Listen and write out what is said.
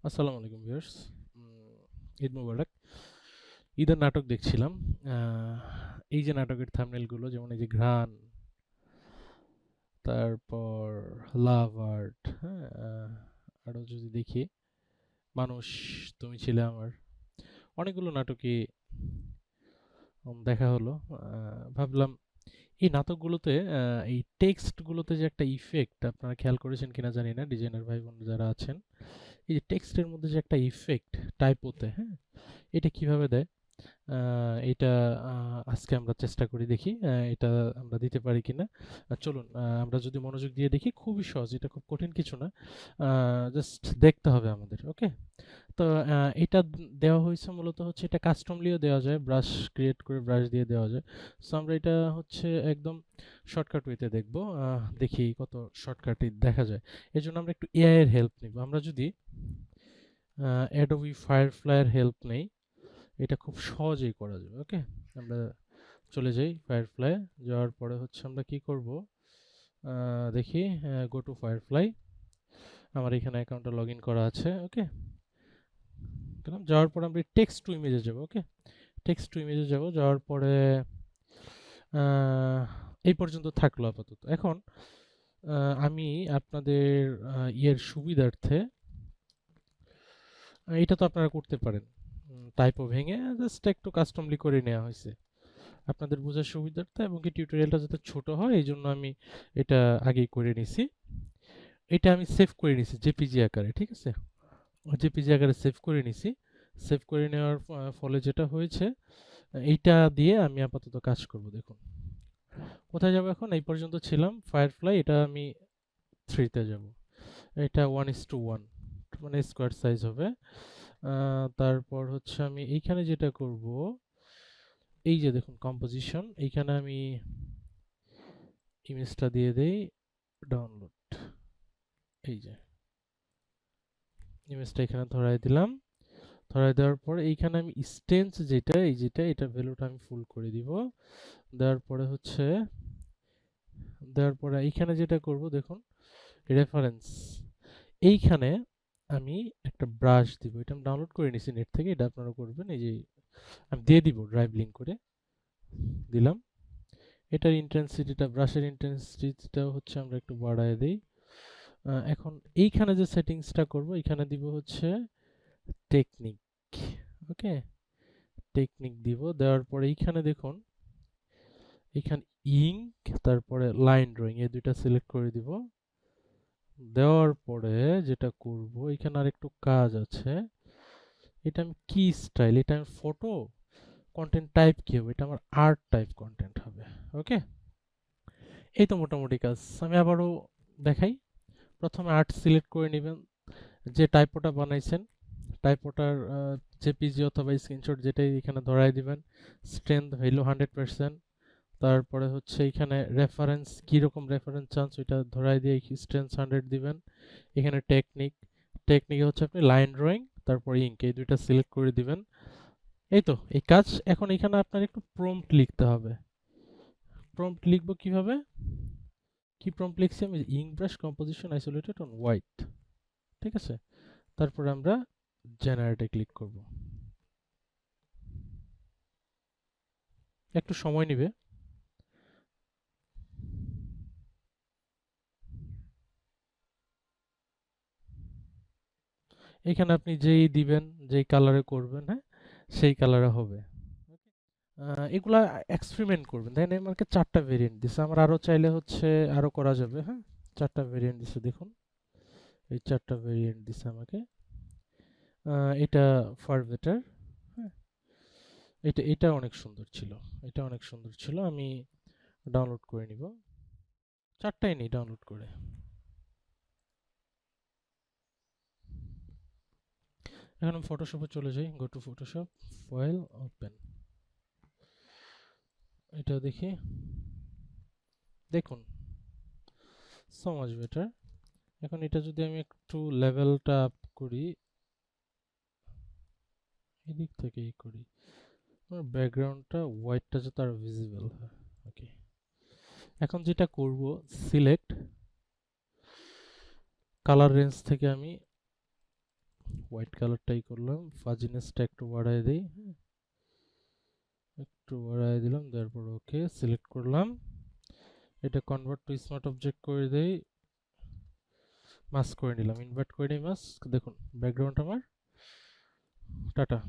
আসসালামু আলাইকুম ভিউয়ার্স। ঈদ মোবারক। ঈদের নাটক দেখছিলাম। আহ, এই যে নাটকের থাম্বনেইলগুলো, যেমন এই যে ঘ্রাণ, তারপর লাভ আর্ট, হ্যাঁ, আরও যদি দেখি মানুষ, তুমি ছিলে আমার, অনেকগুলো নাটকই দেখা হলো। ভাবলাম এই নাটকগুলোতে এই টেক্সটগুলোতে যে একটা ইফেক্ট, আপনারা খেয়াল করেছেন কিনা জানি না, ডিজাইনার ভাই বোন যারা আছেন, এই যে টেক্সটের মধ্যে যে একটা ইফেক্ট টাইপোতে, হ্যাঁ, এটা কিভাবে দেয়? এটা আজকে আমরা চেষ্টা করি, দেখি এটা আমরা দিতে পারি কিনা। চলুন আমরা যদি মনোযোগ দিয়ে দেখি, খুবই সহজ, এটা খুব কঠিন কিছু না। জাস্ট দেখতে হবে আমাদের, ওকে? তো এটা দেওয়া হয়েছে মূলত হচ্ছে, এটা কাস্টমলিও দেওয়া যায়, ব্রাশ ক্রিয়েট করে ব্রাশ দিয়ে দেওয়া যায়। সো আমরা এটা হচ্ছে একদম শর্টকাট ওয়েতে দেখব। দেখি কত শর্টকাটে দেখা যায়। এর জন্য আমরা একটু এআই এর হেল্প নিব। আমরা যদি অ্যাডোবি ফায়ারফ্লাই এর হেল্প নেই, এটা খুব সহজেই করা যাবে, ওকে? আমরা চলে যাই ফায়ারফ্লাই। যাওয়ার পরে হচ্ছে আমরা কি করব, দেখি, গো টু ফায়ারফ্লাই। আমার এখানে অ্যাকাউন্টটা লগ ইন করা আছে, ওকে? গেলাম, যাওয়ার পরে আমরা টেক্সট টু ইমেজে যাব, ওকে? টেক্সট টু ইমেজে যাব, যাওয়ার পরে এই পর্যন্ত থাকলো আপাতত। এখন আমি আপনাদের ইয়ের সুবিধার্থে, এটা তো আপনারা করতে পারেন, টাইপও ভেঙে জাস্ট একটু কাস্টমলি করে নেওয়া হয়েছে আপনাদের বোঝার সুবিধার্থে, এবং কি টিউটোরিয়ালটা যাতে ছোট হয় এই জন্য আমি এটা আগেই করে নিছি। এটা আমি সেভ করে নিছি জেপিজি আকারে, ঠিক আছে? জেপিজি আকারে সেভ করে নিছি। সেভ করে নেওয়ার ফলে যেটা হয়েছে, এইটা দিয়ে আমি আপাতত কাজ করব। দেখুন কোথায় যাব এখন, এই পর্যন্ত ছিলাম ফায়ারফ্লাই, এটা আমি 3 তে যাব। এটা 1:1, মানে স্কোয়ার সাইজ হবে। তারপর হচ্ছে আমি এইখানে যেটা করব, এই যে দেখুন কম্পোজিশন, এইখানে আমি ইমেজটা দিয়ে দেই, ডাউনলোড। এই যে ইমেজটা এখানে ধরাই দিলাম। ধরাই দেওয়ার পরে এইখানে আমি স্টেন্স যেটা, এই যেটা, এটা ভ্যালুটা আমি ফুল করে দিব। দেওয়ার পরে হচ্ছে, দেওয়ার পরে এইখানে যেটা করব, দেখুন রেফারেন্স, এইখানে আমি একটা ব্রাশ দিব। এটা আমি ডাউনলোড করে নিছি নেট থেকে, এটা আপনারা করবেন। এই যে আমি দিয়ে দিব ড্রাইভ লিঙ্ক করে দিলাম। এটার ইন্টেন্সিটিটা, ব্রাশের ইন্টেন্সিটিটা হচ্ছে আমরা একটু বাড়ায় দেই। এখন এইখানে যে সেটিংসটা করব, এখানে দিব হচ্ছে টেকনিক, ওকে? টেকনিক দিব। দেওয়ার পরে এইখানে দেখুন, এখানে ইঙ্ক, তারপরে লাইন ড্রয়িং, এই দুইটা সিলেক্ট করে দিব। দেওয়ার পরে যেটা করব, এখানে আর একটু কাজ আছে। এটা আমি কি স্টাইল, এটা আমি ফটো কন্টেন্ট টাইপ কি হবে, এটা আমার আর্ট টাইপ কন্টেন্ট হবে, ওকে? এই তো মোটামুটি কাজ। আমি আবারও দেখাই। প্রথমে আর্ট সিলেক্ট করে নেবেন, যে টাইপোটা বানাইছেন টাইপোটার জেপিজি অথবা স্ক্রিনশট যেটাই এখানে ধরাই দিবেন। Strength value 100%। তারপরে হচ্ছে এখানে রেফারেন্স, কীরকম রেফারেন্স চান ওইটা ধরাই দিয়ে স্ট্রেংথ 100 দিবেন। এখানে টেকনিক, টেকনিকে হচ্ছে আপনি লাইন ড্রয়িং, তারপর ইঙ্ক, এই দুইটা সিলেক্ট করে দিবেন। এই তো এই কাজ। এখন এখানে আপনার একটু প্রম্পট লিখতে হবে। প্রম্পট লিখবো কিভাবে, কি প্রম্পট লিখছি আমি, ink brush composition isolated on white, ঠিক আছে? তারপরে আমরা জেনারেটে ক্লিক করব। একটু সময় নেবে। এখানে আপনি যেই দিবেন, যেই কালারে করবেন, হ্যাঁ, সেই কালারে হবে। এগুলা এক্সপেরিমেন্ট করবেন। দেখেন আমাকে 4টা ভেরিয়েন্ট দিছে, আমার আরো চাইলে হচ্ছে আরো করা যাবে, হ্যাঁ? 4টা ভেরিয়েন্ট দিছে, দেখুন এই 4টা ভেরিয়েন্ট দিছে আমাকে। এটা ফার বেটার, হ্যাঁ, এটা অনেক সুন্দর ছিল, এটা অনেক সুন্দর ছিল। আমি ডাউনলোড করে নিব, 4টাই নেই ডাউনলোড করে। এখন আমি ফটোশপে চলে যাই, go to Photoshop, file, open. এটা দেখি, দেখুন সো মাচ বেটার। এখন এটা যদি আমি একটু লেভেলটা আপ করি, এদিক থেকেই করি, আমার ব্যাকগ্রাউন্ডটা হোয়াইটটা যাতে আরো ভিজিবল হয়, ওকে? এখন যেটা করব, সিলেক্ট, কালার রেঞ্জ থেকে আমি হোয়াইট কালারটাই করলাম, ফাজিনেসটা একটু বাড়ায় দিই, একটু বাড়ায় দিলাম, তারপর ওকে সিলেক্ট করলাম, এটা কনভার্ট টু স্মার্ট অবজেক্ট করে দেই, মাস্ক করে নিলাম, ইনভার্ট করে নিই মাস্ক, দেখুন ব্যাকগ্রাউন্ড আমার টাটা।